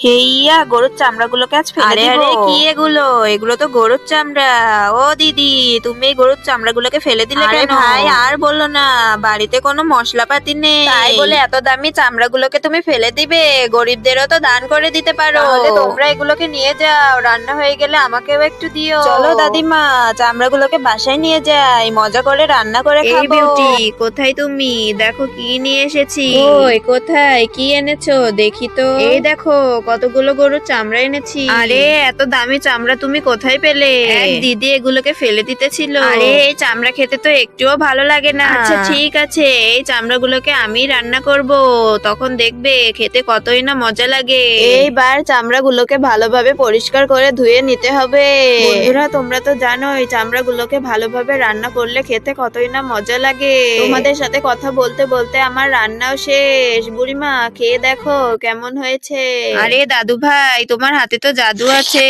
হেইয়া, গরুর চামড়াগুলোকে আজ ফেলে আরে দিব। আরে, কি এগুলো? এগুলো তো গরুর চামড়া। ও দিদি, তুমি এই গরুর চামড়াগুলোকে ফেলে দিলে আরে কেন? ভাই, আর বললো না, বাড়িতে কোনো মশলাপাতি নেই, তাই বলে এত দামি চামড়াগুলোকে তুমি ফেলে দিবে? গরিবদেরও তো দান করে দিতে পারো। তাহলে তোমরা এগুলোকে নিয়ে যাও, রান্না হয়ে গেলে আমাকেও একটু দিও। চলো দাদিমা, চামড়াগুলোকে বাসায় নিয়ে যাই, মজা করে রান্না করে খাবো। এই বিউটি, কোথায় তুমি? দেখো কি নিয়ে এসেছি। ওই কোথায়, কি এনেছো দেখি তো। এই দেখো, কতগুলো গরুর চামড়া এনেছি। আরে, এত দামি চামড়া তুমি কোথায় পেলে? এক দিদি এগুলোকে ফেলে দিতেছিল। আরে, এই চামড়া খেতে তো একটুও ভালো লাগে না। আচ্ছা ঠিক আছে, এই চামড়াগুলোকে আমি রান্না করব, তখন দেখবে খেতে কতই না মজা লাগে। এইবার চামড়াগুলোকে ভালোভাবে পরিষ্কার করে ধুয়ে নিতে হবে। বন্ধুরা, তোমরা তো জানোই চামড়াগুলোকে ভালোভাবে রান্না করলে খেতে কতই না মজা লাগে। তোমাদের সাথে কথা বলতে বলতে আমার রান্নাও শেষ। বুড়িমা, খেয়ে দেখো কেমন হয়েছে। আরে দাদু ভাই, তোমার হাতে তো জাদু আছে।